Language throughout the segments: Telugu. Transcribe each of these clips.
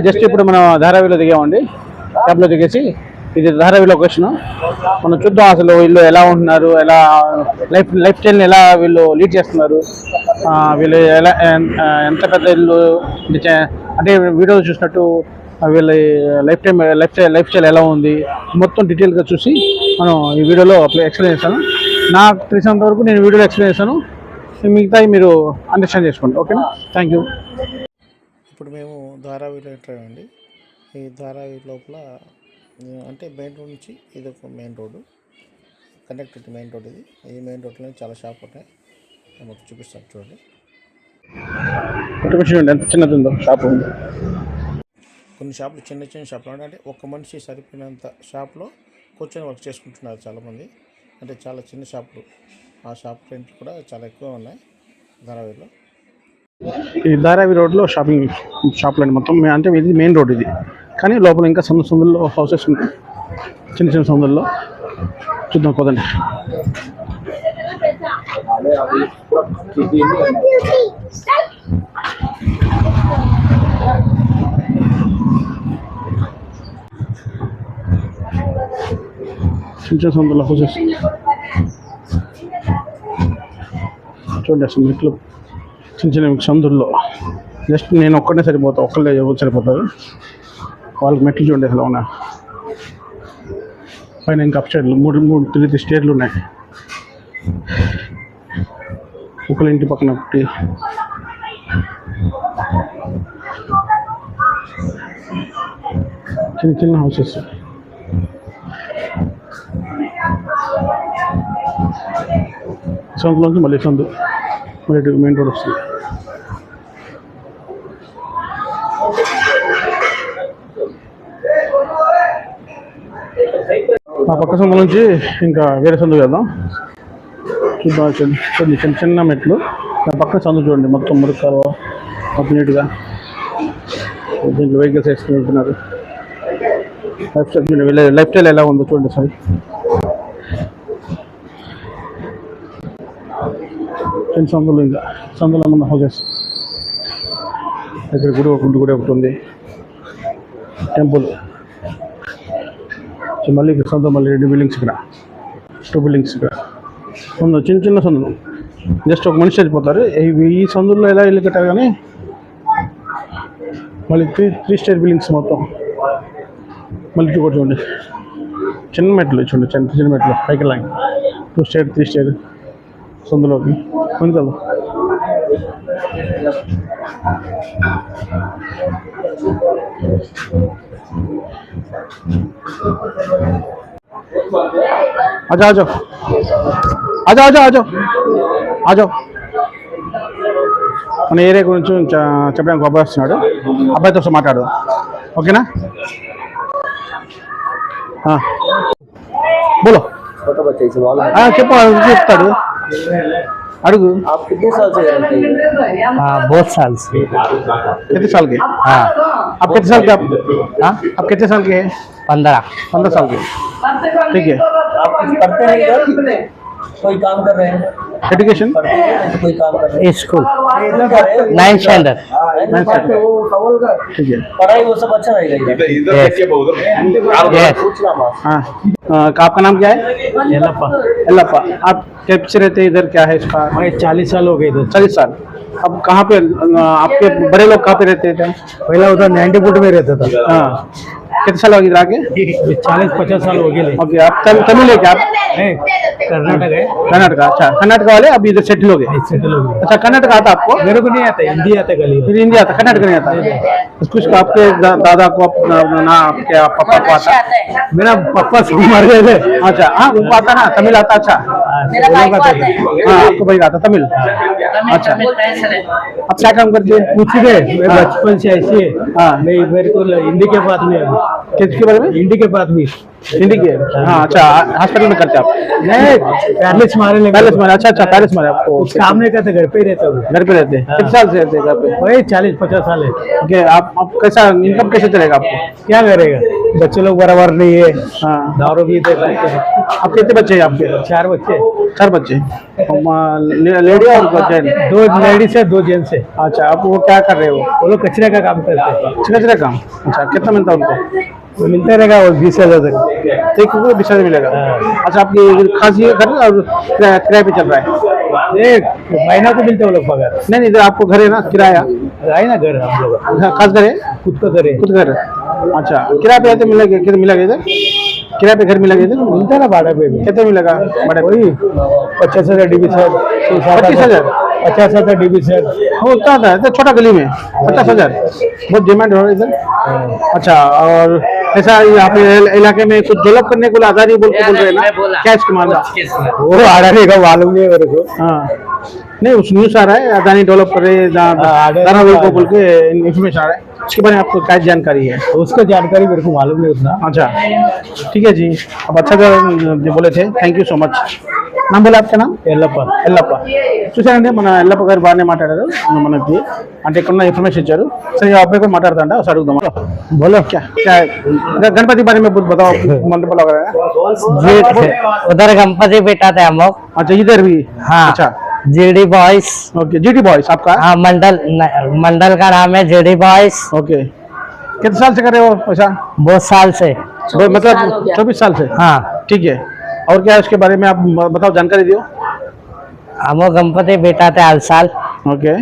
జస్ట్ ఇప్పుడు మనం ధారావిలో దిగామండి. క్యాబ్లో దిగేసి ఇది ధారావి లొకేషన్. మనం చూద్దాం అసలు వీళ్ళు ఎలా ఉంటున్నారు, ఎలా లైఫ్ స్టైల్ని ఎలా వీళ్ళు లీడ్ చేస్తున్నారు, వీళ్ళు ఎలా ఎంత పెద్ద ఇల్లు అంటే వీడియోలో చూసినట్టు వీళ్ళ లైఫ్ స్టైల్ ఎలా ఉంది మొత్తం డీటెయిల్గా చూసి మనం ఈ వీడియోలో ఎక్స్ప్లెయిన్ చేస్తాను. నాకు తెలిసినంత వరకు నేను వీడియోలో ఎక్స్ప్లెయిన్ చేస్తాను, మిగతాయి మీరు అండర్స్టాండ్ చేసుకోండి. ఓకేనా? Thank you. ఇప్పుడు మేము ధారావిలో ఎంటర్ అయ్యామండి. ఈ ధారావి లోపల అంటే మెయిన్ రోడ్ నుంచి ఇది ఒక main road, connected main road. ఈ మెయిన్ రోడ్లో చాలా షాప్ ఉన్నాయి, మాకు చూపిస్తాను చూడండి. ఎంత చిన్నది ఉందో షాప్. కొన్ని షాపులు చిన్న చిన్న షాపులు అంటే ఒక మనిషి సరిపోయినంత షాప్లో కూర్చొని వర్క్ చేసుకుంటున్నారు చాలామంది. అంటే చాలా చిన్న షాపులు, ఆ షాప్ రెంట్లు కూడా చాలా ఎక్కువ ఉన్నాయి ధారావిలో. ఈ ధారావి రోడ్లో షాపులు అండి మొత్తం. అంటే ఇది మెయిన్ రోడ్ ఇది, కానీ లోపల ఇంకా సందుల్లో హౌసెస్ ఉన్నాయి, చిన్న చిన్న సందుల్లో. చూద్దాం కొదండి. చిన్న చిన్న సందుల్లో హౌసెస్ చూడండి. అసలు మెట్లు చిన్న చిన్న సందుల్లో జస్ట్ నేను ఒక్కడే సరిపోతా, ఒక్కళ్ళే సరిపోతారు. వాళ్ళకి మెట్లు చూడండి అసలు ఉన్నా. పైన ఇంకా అప్ సైడ్లు మూడు 3 స్టేర్లు ఉన్నాయి. ఒకళ్ళ ఇంటి పక్కన ఒకటి. చిన్న చిన్న హౌసెస్. సందులోంచి మళ్ళీ మెయిన్ రోడ్ వస్తుంది. ఆ పక్క సందు నుంచి ఇంకా వేరే సందుకు వెళ్దాం. చూద్దాం. చిన్న చిన్న మెట్లు. ఆ పక్క సందు చూడండి, మొత్తం మురుకాలు మొత్తం నీట్గా. దీంట్లో వెహికల్స్ వేసుకుని వెళ్తున్నారు. లైఫ్ స్టైల్ ఎలా ఉందో చూడండి సార్. చిన్న సందులు, ఇంకా సందులో ఉన్న హౌసెస్. ఇక్కడ గుడి ఒకటి ఉంది, టెంపుల్. మళ్ళీ ఇక్కడ సందు, మళ్ళీ 2 బిల్డింగ్స్, ఇక్కడ 2 బిల్డింగ్స్ ఇక్కడ ఉంది. చిన్న చిన్న సందులు, జస్ట్ ఒక మనిషి వెళ్ళిపోతారు. ఈ సందుల్లో ఎలా ఇల్లు కట్టారు, కానీ మళ్ళీ 3 స్టేర్ బిల్డింగ్స్ మొత్తం. మళ్ళీ కూడా చూడండి, చిన్న మెట్లు చూడండి, చిన్న మెట్లు పైకి లైన్ 2 స్టేర్ 3 స్టేర్ సందులోకి ముందుకెళ్దాం. आजा आजा आजा आजा आजा आजा మన ఏరియా గురించి చెప్పడానికి అబ్బాయి వస్తున్నాడు. అబ్బాయితో ఒకసారి మాట్లాడు, ఓకేనా? బోలో చెప్తాడు, अड़गू आप कितने साल से जानते हैं? बहुत साल से। कितने साल के? हाँ। आप कितने साल के? आप कितने साल के हैं? 15 साल के। ठीक है। आप कुछ पढ़ते हैं इधर? कोई काम कर रहे हैं? एजुकेशन? कोई काम कर रहे हैं? School 9th standard. ठीक है। पढ़ाई वो सब अच्छा रहेगा इधर? हाँ। आपका नाम क्या है? एल्लप्पा। आप कब से रहते हैं इधर, क्या है इसका? 40 साल हो गए इधर। 40 साल। अब कहाँ पे आपके बड़े लोग कहाँ पे रहते थे? पहला उधर 90 में रहता था। हाँ। कितने साल हो गए आगे? 40-50 साल हो गए। ओके। आप तमिल है क्या? आप कर्नाटक है। कर्नाटक। अच्छा, कर्नाटक वाले अभी इधर सेटल हो गए। अच्छा, कर्नाटक आता आपको? मेरे को नहीं आता, हिंदी आता खाली। फिर हिंदी आता, कर्नाटक नहीं आता? कुछ आपके दादा को, ना आपके पापा को आता? मेरा पापा सब मर गए थे। अच्छा, हाँ उनको आता ना, तमिल आता? अच्छा, हाँ आपको भाई आता तमिल? अच्छा, आप क्या काम करते हैं? पूछ रहे बचपन से ऐसे है। हाँ, मेरे को हिंदी के बाद में किसके बारे में? हिंदी के बाद भी हिंदी के। हाँ, अच्छा, हॉस्पिटल में करते आप? नहीं, पैलेस मारे। अच्छा, पैलेस मारे आपको? काम नहीं करते, घर पे ही रहता हूँ। घर पे रहते हैं? कितने साल से रहते हैं घर पे? वही 40-50 साल है। आप कैसा इनकम कैसे चलेगा आपको? क्या करेगा? बच्चे लोग बराबर नहीं है, हाँ दारू भी देते हैं। आप कितने बच्चे हैं आपके? 4 बच्चे, 4 बच्चे लेडी और जेंट्स? 2 लेडीज है 2 जेंट्स है। अच्छा, आप वो क्या कर रहे हो? वो लोग कचरे का काम करते हैं। कचरा काम। अच्छा, कितना मिलता है उनको? वो मिलता रहेगा वो 20,000 तक। एक को 20,000 मिलेगा। अच्छा, आपकी खास ये घर और किराए पे चल रहा है? एक महीना को मिलते हैं वो लोग पगार। नहीं नहीं, इधर आपको घर है ना, किराया? आए ना घर हम लोग, खास घर है? खुद का घर है। खुद घर। अच्छा, किराए पे आते मिलेगा? कितना मिलेगा इधर? किराए पे घर मिलेगा इधर? मिलता है ना भाड़ा पे भी। कितना मिलेगा भाड़ा? वही 50,000 डीबी सर, 25,000? 50,000 dB sir. होता था इधर छोटा गली में 50,000? बहुत डिमांड हो रहा है इधर। अच्छा, और ऐसा यहाँ पे इलाके में कुछ डेवलप करने को आजादी बोल रहे हैं ना, क्या इसके मामला? वो आड़ाने का मालूम नहीं है मेरे को। हाँ, नहीं उस न्यूज़ आ रहा है अदानी डेवलप कर रहे हैं दानापुर को बोल के इन्फॉर्मेशन आ रहा है, उसके बारे में आपको क्या जानकारी है? उसका जानकारी मेरे को मालूम नहीं उतना। अच्छा, ठीक है जी, अब अच्छा जो बोले थे, थैंक यू సో మచ్. నామ్ बोला आपका नाम? ఎల్లప్ప. ఎల్లప్ప. చూసారండి మన ఎల్లప్ప గారు బాగానే మాట్లాడారు మనకి, అంటే ఇక్కడ ఇన్ఫర్మేషన్ ఇచ్చారు. సరే ఆ అబ్బాయి కూడా మాట్లాడతాంట, ఒకసారి అడుగుదాం. बोलो क्या क्या गणपति बारे में कुछ बताओ, मंडप लगा रहा है? उधर गणपति बैठाते हम लोग। अच्छा, इधर भी? हाँ। अच्छा, GD boys. Okay, GD boys आपका? हाँ, मंडल का नाम है जीडी बॉयज। ओके, कितने साल से कर रहे हो ऐसा? बहुत साल से। मतलब 24 साल से? हाँ। ठीक है, और क्या है उसके बारे में आप बताओ, जानकारी दियो. हम लोग गणपति बैठाते हर साल। ओके,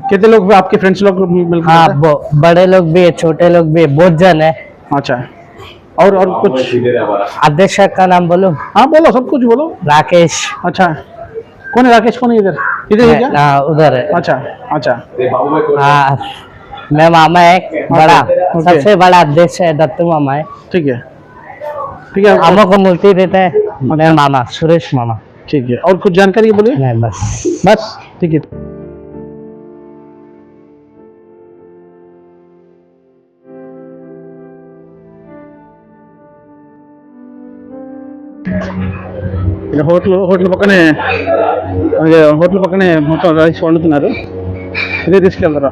कितने लोग आपके फ्रेंड्स लोग मिलकर? हाँ, बड़े लोग भी है, छोटे लोग भी है, बहुत जन है। अच्छा, और कुछ? अध्यक्ष का नाम बोलो? हाँ बोलो, सब कुछ बोलो. राकेश। अच्छा, कौन है राकेश? कौन है इधर? इधर है क्या? हाँ, उधर है। अच्छा अच्छा, हाँ, मैं मामा है बड़ा, ओके। सबसे बड़ा अध्यक्ष है दत्तू मामा है। ठीक है ठीक है, हम लोग को मूर्ति देते हैं मेरा मामा सुरेश मामा। ठीक है, और कुछ जानकारी बोलिए. नहीं, बस। बस, ठीक है. హోటల్ పక్కనే మొత్తం రైస్ వండుతున్నారు, ఇదే తీసుకెళ్తారా?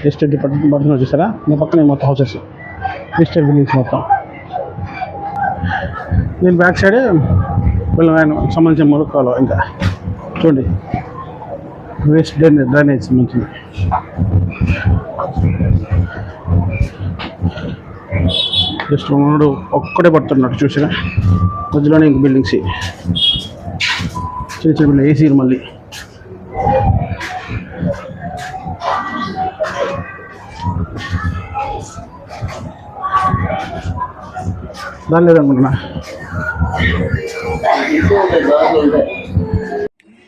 డిస్ట్రిక్ట్ డిపార్ట్మెంట్ చూసారా, మీ పక్కనే మొత్తం హౌసెస్, డిస్ట్రిక్ట్ బిల్డింగ్స్ మొత్తం. దీని బ్యాక్ సైడ్ వీళ్ళ సంబంధించిన మురుక్కాలు, ఇంకా చూడండి వేస్ట్ డ్రైనేజ్ సంబంధించింది. జస్ట్ ఉన్నాడు ఒక్కడే పడుతున్నాడు చూసినా, మధ్యలోనే ఇంక బిల్డింగ్స్ చిన్న చిన్న బిల్డింగ్, ఏసీలు మళ్ళీ. దాని లేదనుకుంటున్నా.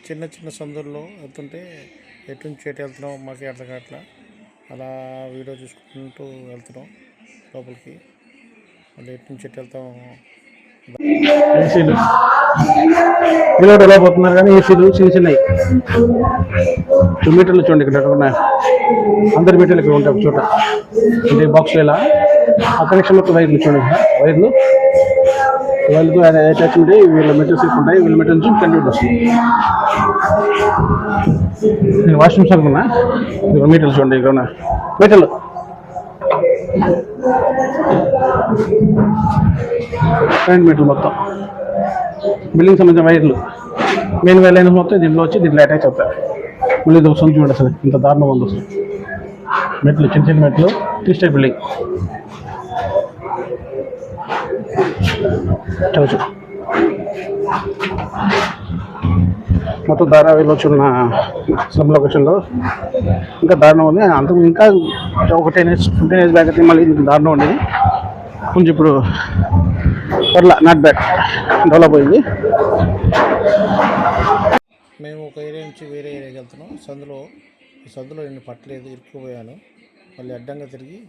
చిన్న చిన్న సందుల్లో వెళ్తుంటే ఎటు నుంచి ఎటు వెళ్తున్నాం మాకు అర్థం కావట్లా, అలా వీడియో చూసుకుంటూ వెళ్తున్నాం లోపలికి. మళ్ళీ ఎటు నుంచి ఎటు వెళ్తాం. ఏసీలు పిల్లలు ఎలా పోతున్నారు, కానీ ఏసీలు చిన్న చిన్నవి. 2 మీటర్లు చూడండి ఇక్కడ ఉన్నాయి, అందరి మీటర్లు ఇక్కడ ఉంటాయి ఒక చోట. అంటే బాక్స్లో ఇలా ఆ కనెక్షన్ మొత్తం వైర్లు చూడండి, వైర్లకు అటాచ్మెంట్ అయ్యి వీళ్ళ మెటీరియల్స్ ఉంటాయి, వీళ్ళ మెటీరియల్ నుంచి కంటిన్యూ వస్తుంది. నేను వాష్రూమ్స్ అనుకున్నా, మీటర్లు చూడండి ఇక్కడ ఉన్న మీటర్లు. కరెంట్ మీటర్లు మొత్తం, బిల్డింగ్ సంబంధించిన వైర్లు, మెయిన్ వైర్ లైన్ మొత్తం దీంట్లో వచ్చి దీంట్లో అటాచ్ అవుతాయి. మళ్ళీ ఇది వస్తుంది చూడండి, అసలు ఇంత దారుణం ఉంది అసలు. మెట్లు చిన్న చిన్న మెట్లు, 3 స్టైర్ బిల్డింగ్. చూ మొత్తం ధారావిలో చూన్న స్లమ్ లొకేషన్లో ఇంకా దారుణం ఉంది. అంతకు ఇంకా ఒక 10 years 15 years బ్యాక్ అయితే మళ్ళీ దారుణం ఉండేది. కొంచెం ఇప్పుడు పర్లా, నాట్ బ్యాడ్, డెవలప్ అయింది. మేము ఒక ఏరియా నుంచి వేరే ఏరియాకి వెళ్తున్నాం. ఈ సందులో నేను పట్టలేదు, ఇరుక్కుపోయాను. మళ్ళీ అడ్డంగా తిరిగి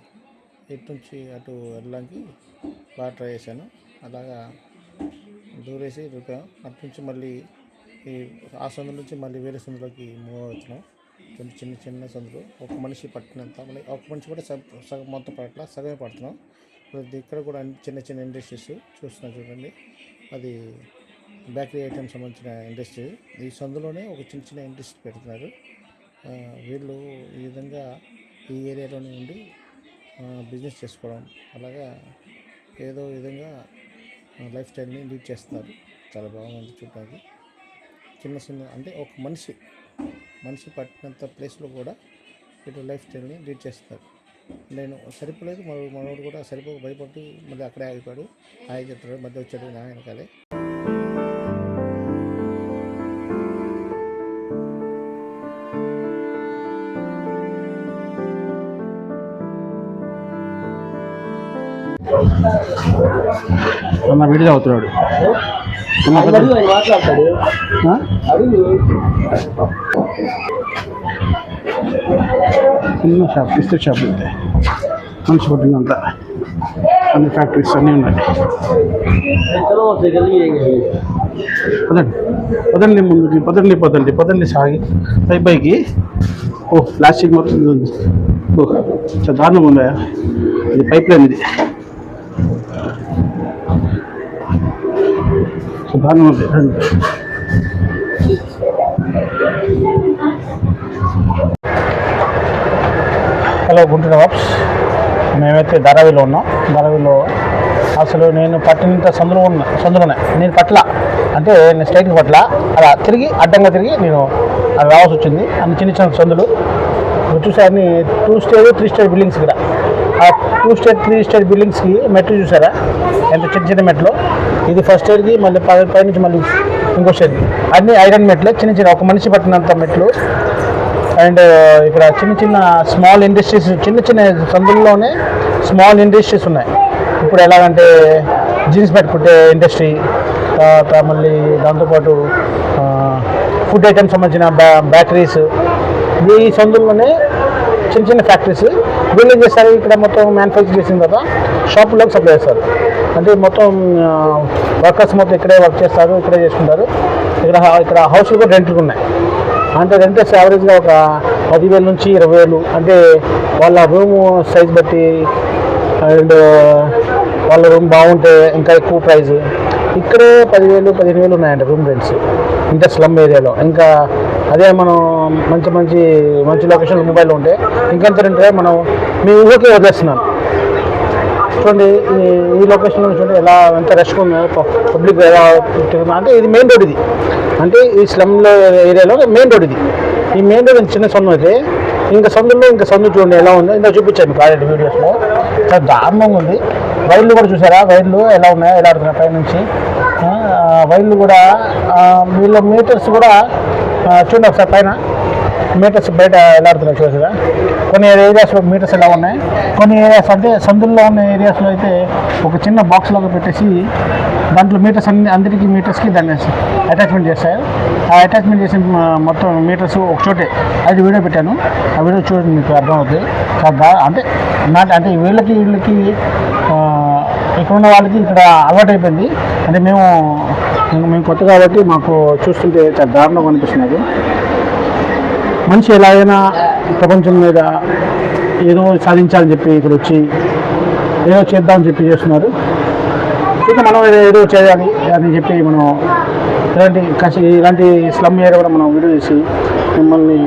ఇటు నుంచి అటు వెళ్ళడానికి బాగా ట్రై చేశాను. అలాగా దూరేసి రూపాం. అటు నుంచి మళ్ళీ ఆ సందు నుంచి మళ్ళీ వేరే సందులోకి మూవ్ అవుతున్నాం. చిన్న చిన్న సందులు, ఒక మనిషి పట్టినంత, మళ్ళీ ఒక మనిషి కూడా సగం మొత్తం పడట్లా, సగమే పడుతున్నాం. ఇక్కడ కూడా చిన్న చిన్న ఇండస్ట్రీస్ చూస్తున్నారు చూడండి. అది బేకరీ ఐటమ్స్ సంబంధించిన ఇండస్ట్రీ. ఈ సందులోనే ఒక చిన్న చిన్న ఇండస్ట్రీ పెడుతున్నారు. వీళ్ళు ఈ విధంగా ఈ ఏరియాలోనే ఉండి బిజినెస్ చేసుకోవడం, అలాగా ఏదో విధంగా లైఫ్ స్టైల్ని లీడ్ చేస్తున్నారు. చాలా బాగుంది చూడడానికి. చిన్న చిన్న అంటే ఒక మనిషి పట్టినంత ప్లేస్లో కూడా వీళ్ళు లైఫ్ స్టైల్ని లీడ్ చేస్తారు. నేను సరిపోలేదు, మనోడు కూడా సరిపోక భయపడి మళ్ళీ అక్కడే ఆగిపోయాడు. హాయ్ చెప్తాడు, మధ్య వచ్చాడు నా వెనకాలే. అన్న వీడియో అవుతున్నాడు. మాట్లాడతాడు. చిన్న షాప్, బిస్కెట్ షాప్ ఉంటాయి. మనిషి పట్టినంత అన్ని ఫ్యాక్టరీస్ అన్నీ ఉన్నాయి. పదండి ముందుకి, పదండి సాగి పైకి. ఓ ప్లాస్టిక్ మొత్తం ఓ చాలా దారుణం ఉందా. ఇది పైప్ లైన్, ఇది దారుణం ఉంది. హలో గుంటూరు వాప్స్, మేమైతే ధారావిలో ఉన్నాం. ధారావిలో అసలు నేను పట్టినంత సందులోనే నేను పట్ల అంటే నేను స్ట్రైట్కి పట్ల అలా తిరిగి అడ్డంగా తిరిగి నేను అది రావాల్సి వచ్చింది. అన్ని చిన్న చిన్న సందులు చూసారని 2 స్టేర్ 3 స్టేర్ బిల్డింగ్స్. ఇక్కడ ఆ 2 స్టేర్ 3 స్టేర్ బిల్డింగ్స్కి మెట్లు చూసారా ఎంత చిన్న చిన్న మెట్లు. ఇది ఫస్ట్ స్టేర్కి, మళ్ళీ పైనుంచి మళ్ళీ ఇంకో స్టేర్కి. అన్ని ఐరన్ మెట్లే, చిన్న ఒక మనిషి పట్టినంత మెట్లు. అండ్ ఇక్కడ చిన్న చిన్న స్మాల్ ఇండస్ట్రీస్, చిన్న చిన్న సందుల్లోనే స్మాల్ ఇండస్ట్రీస్ ఉన్నాయి. ఇప్పుడు ఎలాగంటే జీన్స్ పెట్టుకుంటే ఇండస్ట్రీ, తర్వాత మళ్ళీ దాంతోపాటు ఫుడ్ ఐటమ్స్ సంబంధించిన బేకరీస్, ఈ సందుల్లోనే చిన్న చిన్న ఫ్యాక్టరీస్. వీళ్ళు ఏం చేస్తారు, ఇక్కడ మొత్తం మ్యానుఫ్యాక్చర్ చేసిన తర్వాత షాపుల్లోకి సప్లై చేస్తారు. అంటే మొత్తం వర్కర్స్ మొత్తం ఇక్కడే వర్క్ చేస్తారు, ఇక్కడే చేసుకుంటారు. ఇక్కడ హౌస్లు కూడా రెంట్లు ఉన్నాయి. అంటే రెంటర్స్ యావరేజ్గా ఒక 10,000 నుంచి 20,000. అంటే వాళ్ళ రూమ్ సైజ్ బట్టి అండ్ వాళ్ళ రూమ్ బాగుంటే ఇంకా ఎక్కువ ప్రైస్. ఇక్కడే 10,000 15,000 ఉన్నాయండి రూమ్ రెంట్స్, ఇంత స్లమ్ ఏరియాలో. ఇంకా అదే మనం మంచి లొకేషన్ మొబైల్లో ఉంటే ఇంకెంత రెంట్ మనం మీ ఊహకే వదిలేస్తున్నాను. చూడండి ఈ లొకేషన్లో చూడండి ఎలా ఎంత రష్గా ఉందో, పబ్లిక్ ఎలా అంటే ఇది మెయిన్ రోడ్. ఇది అంటే ఈ స్లమ్లో ఏరియాలో మెయిన్ రోడ్ ఇది. ఈ మెయిన్ రోడ్ చిన్న సందు అయితే ఇంకా సందు చూడండి ఎలా ఉందో. ఇంకా చూపించాను మీకు ఆల్రెడీ వీడియోస్లో. చాలా దారుణంగా ఉంది. వైర్లు కూడా చూసారా, వైర్లు ఎలా ఉన్నాయో, ఎలా ఆడుతున్నాయి పైనుంచి. వైర్లు కూడా వీళ్ళ మీటర్స్ కూడా చూడండి ఒకసారి, పైన మీటర్స్ బయట ఎలా ఆడుతున్నాయి చూసారా. కొన్ని ఏరియాస్లో మీటర్స్ ఎలా ఉన్నాయి, కొన్ని ఏరియాస్ అంటే సందుల్లో ఉన్న ఏరియాస్లో అయితే ఒక చిన్న బాక్స్లోకి పెట్టేసి దాంట్లో మీటర్స్ అందరికీ మీటర్స్కి దాన్ని అటాచ్మెంట్ చేస్తారు. ఆ అటాచ్మెంట్ చేసిన మొత్తం మీటర్స్ ఒక చోటే. అది వీడియో పెట్టాను, ఆ వీడియో చూడండి మీకు అర్థమవుతుంది. అంటే వీళ్ళకి ఇక్కడ ఉన్న వాళ్ళకి ఇక్కడ అలవాటు అయిపోయింది. అంటే మేము కొత్త కాబట్టి మాకు చూస్తుంటే చాలా దారుణంగా అనిపిస్తున్నది. మనిషి ఎలాగైనా ప్రపంచం మీద ఏదో సాధించాలని చెప్పి ఇక్కడ వచ్చి ఏదో చేద్దామని చెప్పి చేస్తున్నారు. ఇంకా మనం ఏదో చేయాలి అని చెప్పి మనం ఇలాంటి స్లమ్ ఏరియా కూడా మనం వీడియో చేసి మిమ్మల్ని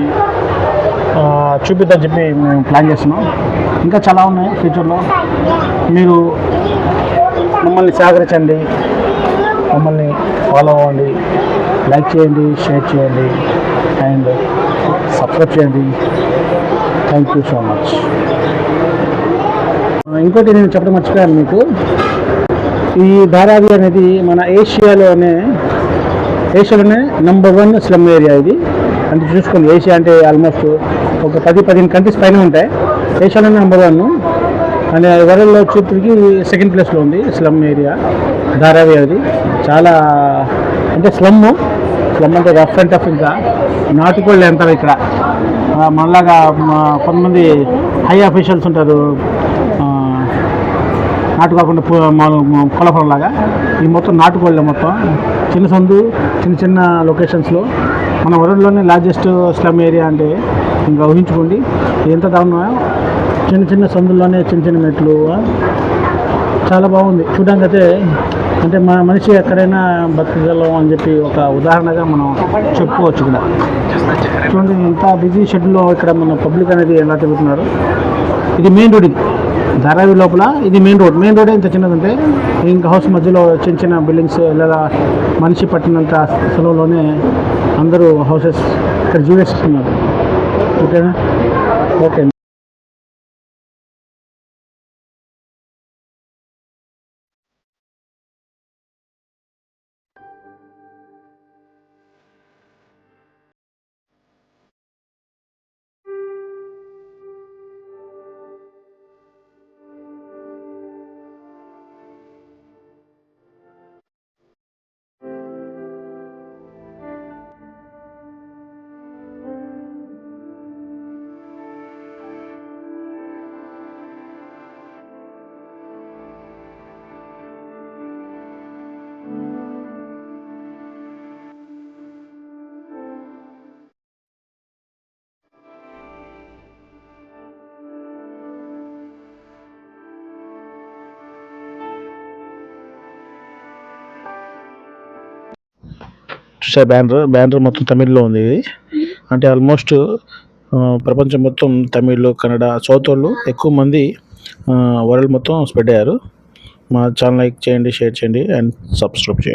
చూపిద్దామని చెప్పి మేము ప్లాన్ చేస్తున్నాం. ఇంకా చాలా ఉన్నాయి ఫ్యూచర్లో. మీరు మమ్మల్ని సహకరించండి, మమ్మల్ని ఫాలో అవ్వండి, లైక్ చేయండి, షేర్ చేయండి అండ్ సబ్స్క్రైబ్ చేయండి. Thank you so much. ఇంకోటి నేను చెప్పడం మర్చిపోయాను మీకు. ఈ ధారావి అనేది మన ఏషియాలోనే నెంబర్ 1 స్లమ్ ఏరియా ఇది. అంటే చూసుకోండి, ఏషియా అంటే ఆల్మోస్ట్ ఒక 10-15 కంట్రీస్ పైన ఉంటాయి. ఏషియాలోనే నెంబర్ 1 అండ్ వరల్డ్లో వచ్చేప్పటికి 2nd ప్లేస్లో ఉంది స్లమ్ ఏరియా ధారావి. అది చాలా అంటే స్లమ్ అంటే రఫ్ అండ్ టఫ్. ఇంకా నాటుకోళ్ళు ఎంత ఇక్కడ మనలాగా కొంతమంది హై అఫీషియల్స్ ఉంటారు, నాటు కాకుండా పొలలాగా. ఈ మొత్తం నాటుకోళ్ళే మొత్తం. చిన్న సందు, చిన్న లొకేషన్స్లో మన వరల్డ్లోనే లార్జెస్ట్ స్లమ్ ఏరియా అంటే ఇంకా ఊహించుకోండి ఎంత దారుణమో. చిన్న సందుల్లోనే చిన్న మెట్లు. చాలా బాగుంది చూడడానికి అయితే. అంటే మనిషి ఎక్కడైనా బతకగలం అని చెప్పి ఒక ఉదాహరణగా మనం చెప్పుకోవచ్చు ఇక్కడ. చూడండి ఇంత బిజీ షెడ్యూల్లో ఇక్కడ మన పబ్లిక్ అనేది ఎలా తిరుగుతున్నారు. ఇది మెయిన్ రోడ్, ఇది ధారావి లోపల ఇది మెయిన్ రోడ్ ఇంత చిన్నదంటే ఇంకా హౌస్ మధ్యలో చిన్న చిన్న బిల్డింగ్స్ లేదా మనిషి పట్టినంత స్థలంలోనే అందరూ హౌసెస్ ఇక్కడ జీవిస్తున్నారు. ఓకేనా? ఓకే. చూసా బ్యానర్ మొత్తం తమిళ్లో ఉంది ఇది. అంటే ఆల్మోస్ట్ ప్రపంచం మొత్తం తమిళ్, కన్నడ, సౌత్ వాళ్ళు ఎక్కువ మంది వరల్డ్ మొత్తం స్ప్రెడ్ అయ్యారు. మా ఛానల్ లైక్ చేయండి, షేర్ చేయండి అండ్ సబ్స్క్రైబ్ చేయండి.